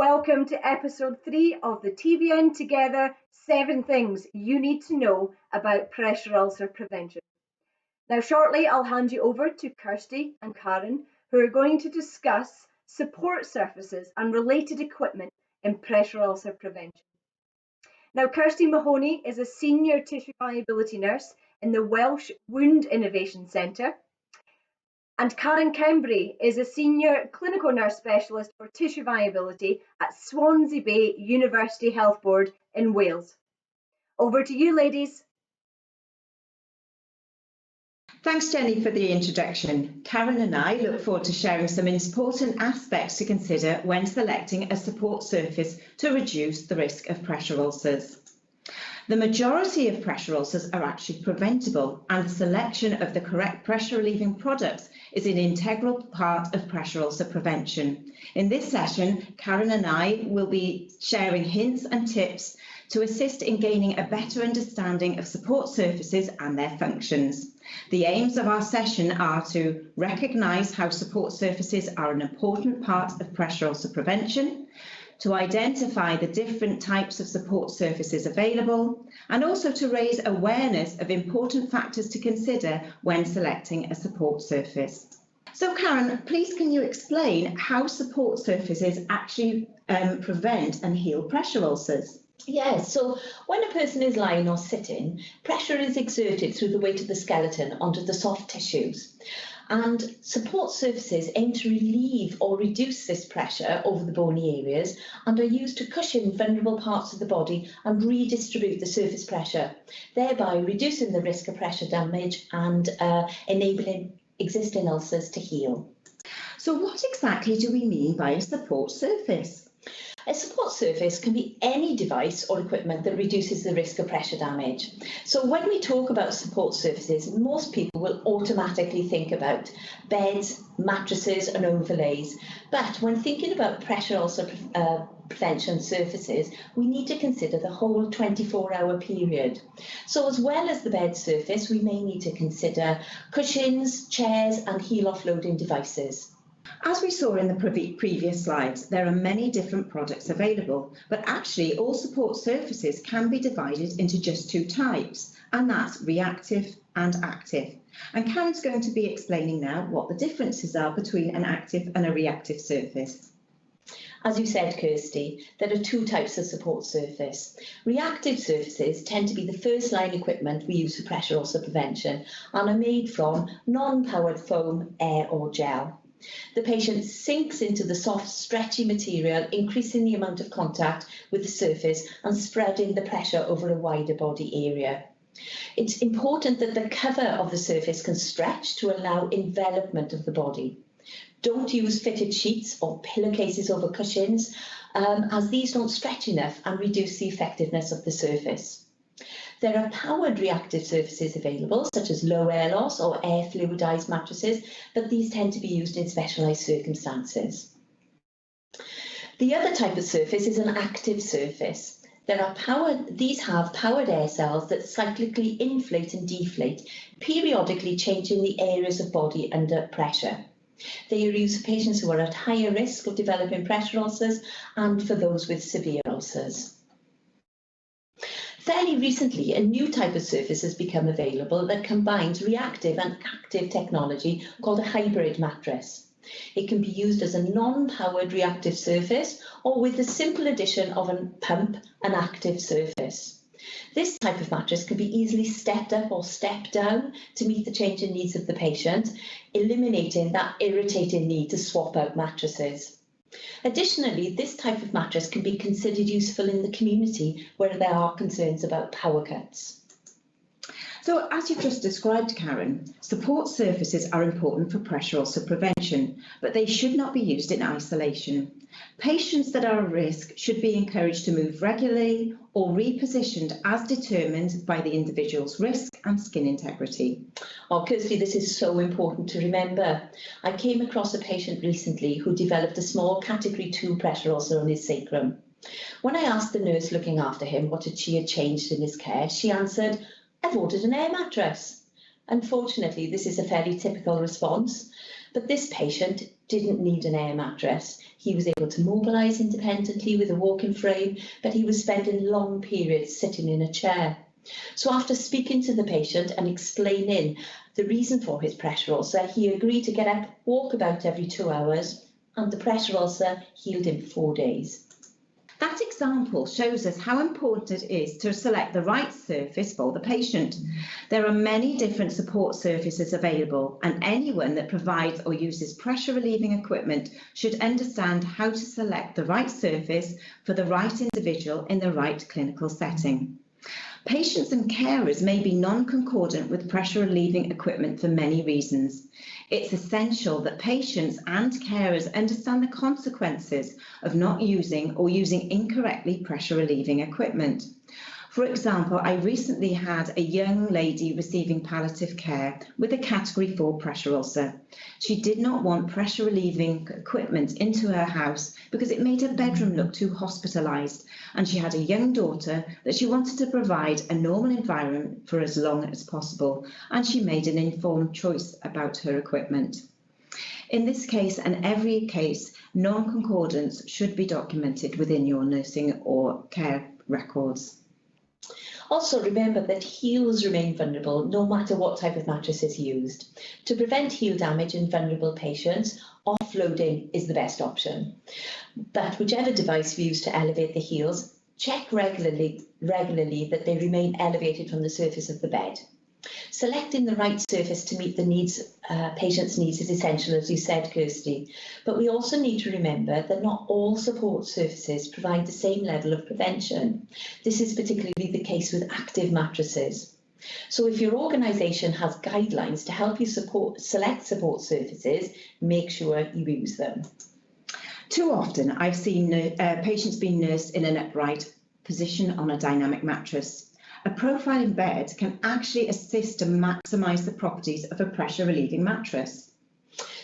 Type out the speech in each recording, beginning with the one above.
welcome to episode 3 of the TVN Together 7 Things You Need to Know About Pressure Ulcer Prevention. Now, shortly I'll hand you over to Kirsty and Karen, who are going to discuss support surfaces and related equipment in pressure ulcer prevention. Now, Kirsty Mahoney is a senior tissue viability nurse in the Welsh Wound Innovation Centre. And Karen Kembry is a senior clinical nurse specialist for tissue viability at Swansea Bay University Health Board in Wales. Over to you, ladies. Thanks, Jenny, for the introduction. Karen and I look forward to sharing some important aspects to consider when selecting a support surface to reduce the risk of pressure ulcers. The majority of pressure ulcers are actually preventable, and the selection of the correct pressure relieving products is an integral part of pressure ulcer prevention. In this session, Karen and I will be sharing hints and tips to assist in gaining a better understanding of support surfaces and their functions. The aims of our session are to recognise how support surfaces are an important part of pressure ulcer prevention, to identify the different types of support surfaces available, and also to raise awareness of important factors to consider when selecting a support surface. So Karen, please can you explain how support surfaces actually prevent and heal pressure ulcers? Yes, so when a person is lying or sitting, pressure is exerted through the weight of the skeleton onto the soft tissues. And support surfaces aim to relieve or reduce this pressure over the bony areas and are used to cushion vulnerable parts of the body and redistribute the surface pressure, thereby reducing the risk of pressure damage and enabling existing ulcers to heal. So what exactly do we mean by a support surface? A support surface can be any device or equipment that reduces the risk of pressure damage. So when we talk about support surfaces, most people will automatically think about beds, mattresses and overlays. But when thinking about pressure ulcer prevention surfaces, we need to consider the whole 24-hour period. So as well as the bed surface, we may need to consider cushions, chairs and heel offloading devices. As we saw in the previous slides, there are many different products available, but actually all support surfaces can be divided into just two types, and that's reactive and active. And Karen's going to be explaining now what the differences are between an active and a reactive surface. As you said, Kirsty, there are two types of support surface. Reactive surfaces tend to be the first line equipment we use for pressure ulcer prevention and are made from non-powered foam, air or gel. The patient sinks into the soft, stretchy material, increasing the amount of contact with the surface and spreading the pressure over a wider body area. It's important that the cover of the surface can stretch to allow envelopment of the body. Don't use fitted sheets or pillowcases over cushions, as these don't stretch enough and reduce the effectiveness of the surface. There are powered reactive surfaces available, such as low air loss or air fluidized mattresses, but these tend to be used in specialised circumstances. The other type of surface is an active surface. These have powered air cells that cyclically inflate and deflate, periodically changing the areas of body under pressure. They are used for patients who are at higher risk of developing pressure ulcers and for those with severe ulcers. Fairly recently, a new type of surface has become available that combines reactive and active technology called a hybrid mattress. It can be used as a non-powered reactive surface or with the simple addition of a pump, an active surface. This type of mattress can be easily stepped up or stepped down to meet the changing needs of the patient, eliminating that irritating need to swap out mattresses. Additionally, this type of mattress can be considered useful in the community where there are concerns about power cuts. So as you've just described, Karen, support surfaces are important for pressure ulcer prevention, but they should not be used in isolation. Patients that are at risk should be encouraged to move regularly or repositioned as determined by the individual's risk and skin integrity. Oh, Kirsty, this is so important to remember. I came across a patient recently who developed a small category 2 pressure ulcer on his sacrum. When I asked the nurse looking after him what she had changed in his care, she answered, "I've ordered an air mattress." Unfortunately, this is a fairly typical response, but this patient didn't need an air mattress. He was able to mobilise independently with a walking frame, but he was spending long periods sitting in a chair. So after speaking to the patient and explaining the reason for his pressure ulcer, he agreed to get up, walk about every 2 hours, and the pressure ulcer healed in 4 days. That example shows us how important it is to select the right surface for the patient. There are many different support surfaces available, and anyone that provides or uses pressure relieving equipment should understand how to select the right surface for the right individual in the right clinical setting. Patients and carers may be non-concordant with pressure relieving equipment for many reasons. It's essential that patients and carers understand the consequences of not using or using incorrectly pressure relieving equipment. For example, I recently had a young lady receiving palliative care with a category 4 pressure ulcer. She did not want pressure relieving equipment into her house because it made her bedroom look too hospitalised, and she had a young daughter that she wanted to provide a normal environment for as long as possible, and she made an informed choice about her equipment. In this case and every case, non-concordance should be documented within your nursing or care records. Also remember that heels remain vulnerable no matter what type of mattress is used. To prevent heel damage in vulnerable patients, offloading is the best option. But whichever device we use to elevate the heels, check regularly that they remain elevated from the surface of the bed. Selecting the right surface to meet the patient's needs is essential, as you said, Kirsty. But we also need to remember that not all support surfaces provide the same level of prevention. This is particularly the case with active mattresses. So if your organisation has guidelines to help you select support surfaces, make sure you use them. Too often, I've seen patients being nursed in an upright position on a dynamic mattress. A profile in bed can actually assist to maximise the properties of a pressure relieving mattress.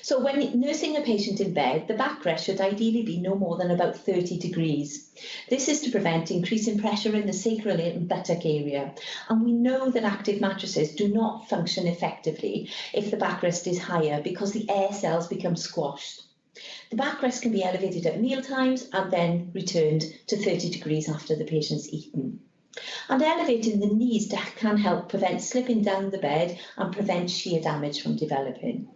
So when nursing a patient in bed, the backrest should ideally be no more than about 30 degrees. This is to prevent increasing pressure in the sacral and buttock area. And we know that active mattresses do not function effectively if the backrest is higher because the air cells become squashed. The backrest can be elevated at meal times and then returned to 30 degrees after the patient's eaten. And elevating the knees can help prevent slipping down the bed and prevent shear damage from developing.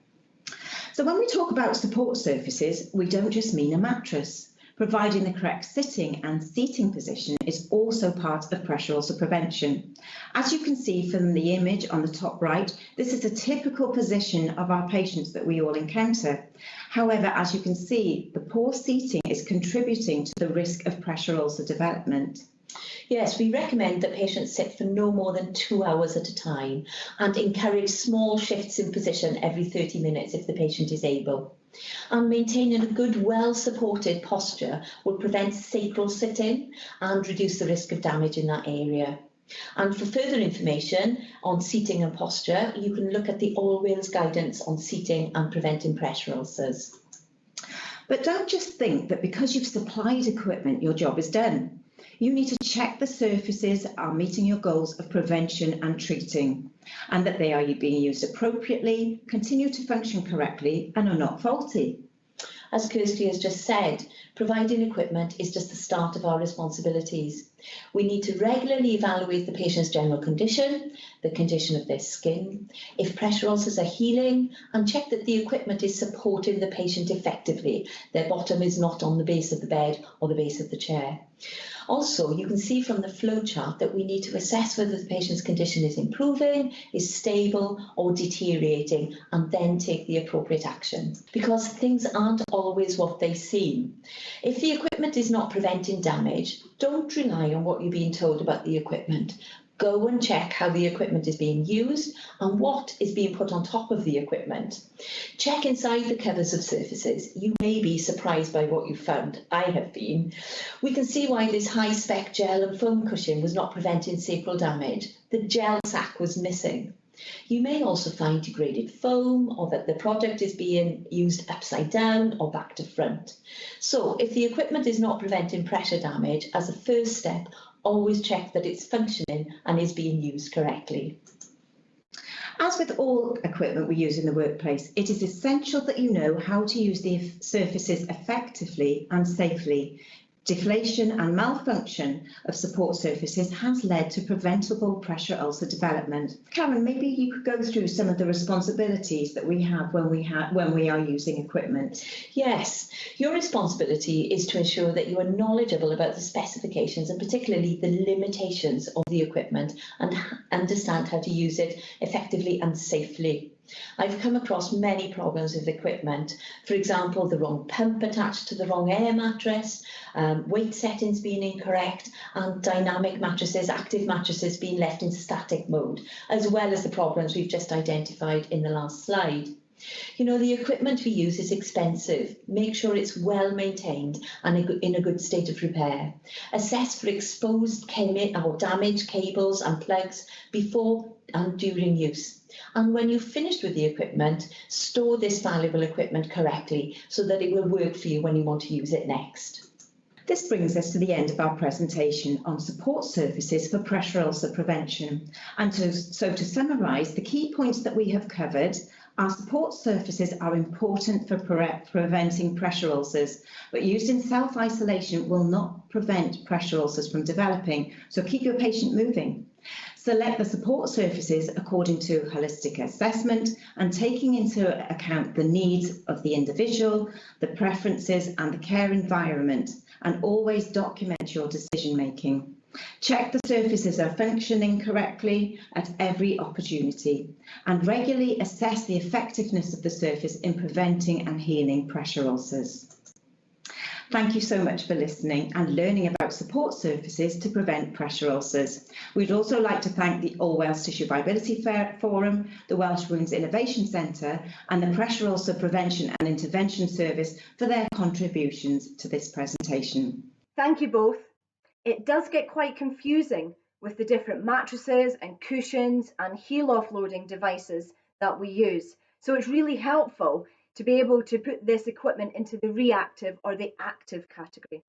So when we talk about support surfaces, we don't just mean a mattress. Providing the correct sitting and seating position is also part of pressure ulcer prevention. As you can see from the image on the top right, this is a typical position of our patients that we all encounter. However, as you can see, the poor seating is contributing to the risk of pressure ulcer development. Yes, we recommend that patients sit for no more than 2 hours at a time and encourage small shifts in position every 30 minutes if the patient is able. And maintaining a good, well-supported posture will prevent sacral sitting and reduce the risk of damage in that area. And for further information on seating and posture, you can look at the All Wales guidance on seating and preventing pressure ulcers. But don't just think that because you've supplied equipment, your job is done. You need to check the surfaces are meeting your goals of prevention and treating, and that they are being used appropriately, continue to function correctly, and are not faulty. As Kirsty has just said, providing equipment is just the start of our responsibilities. We need to regularly evaluate the patient's general condition, the condition of their skin, if pressure ulcers are healing, and check that the equipment is supporting the patient effectively. Their bottom is not on the base of the bed or the base of the chair. Also, you can see from the flow chart that we need to assess whether the patient's condition is improving, is stable or deteriorating, and then take the appropriate action. Because things aren't always what they seem. If the equipment is not preventing damage, don't rely on what you're being told about the equipment. Go and check how the equipment is being used and what is being put on top of the equipment. Check inside the covers of surfaces. You may be surprised by what you found. I have been. We can see why this high-spec gel and foam cushion was not preventing sacral damage. The gel sac was missing. You may also find degraded foam or that the product is being used upside down or back to front. So if the equipment is not preventing pressure damage, as a first step, always check that it's functioning and is being used correctly. As with all equipment we use in the workplace, it is essential that you know how to use the surfaces effectively and safely. Deflation and malfunction of support surfaces has led to preventable pressure ulcer development. Karen, maybe you could go through some of the responsibilities that we have when we are using equipment. Yes, your responsibility is to ensure that you are knowledgeable about the specifications and particularly the limitations of the equipment and understand how to use it effectively and safely. I've come across many problems with equipment. For example, the wrong pump attached to the wrong air mattress, weight settings being incorrect, and dynamic mattresses, active mattresses being left in static mode, as well as the problems we've just identified in the last slide. You know, the equipment we use is expensive. Make sure it's well maintained and in a good state of repair. Assess for exposed or damaged cables and plugs before and during use. And when you've finished with the equipment, store this valuable equipment correctly so that it will work for you when you want to use it next. This brings us to the end of our presentation on support surfaces for pressure ulcer prevention. And to summarise, the key points that we have covered: our support surfaces are important for preventing pressure ulcers, but used in self-isolation will not prevent pressure ulcers from developing, so keep your patient moving. Select the support surfaces according to holistic assessment and taking into account the needs of the individual, the preferences and the care environment, and always document your decision making. Check the surfaces are functioning correctly at every opportunity and regularly assess the effectiveness of the surface in preventing and healing pressure ulcers. Thank you so much for listening and learning about support surfaces to prevent pressure ulcers. We'd also like to thank the All Wales Tissue Viability Forum, the Welsh Wounds Innovation Centre and the Pressure Ulcer Prevention and Intervention Service for their contributions to this presentation. Thank you both. It does get quite confusing with the different mattresses and cushions and heel offloading devices that we use. So it's really helpful to be able to put this equipment into the reactive or the active category.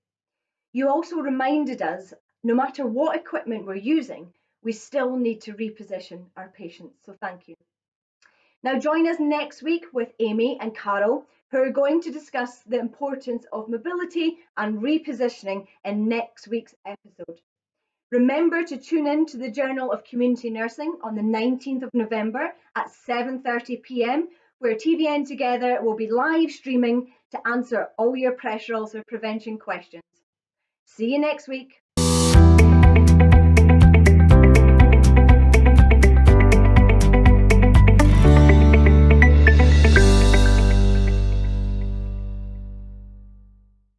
You also reminded us, no matter what equipment we're using, we still need to reposition our patients. So thank you. Now join us next week with Amy and Carol, who are going to discuss the importance of mobility and repositioning in next week's episode. Remember to tune in to the Journal of Community Nursing on the 19th of November at 7:30 p.m, where TVN Together will be live streaming to answer all your pressure ulcer prevention questions. See you next week.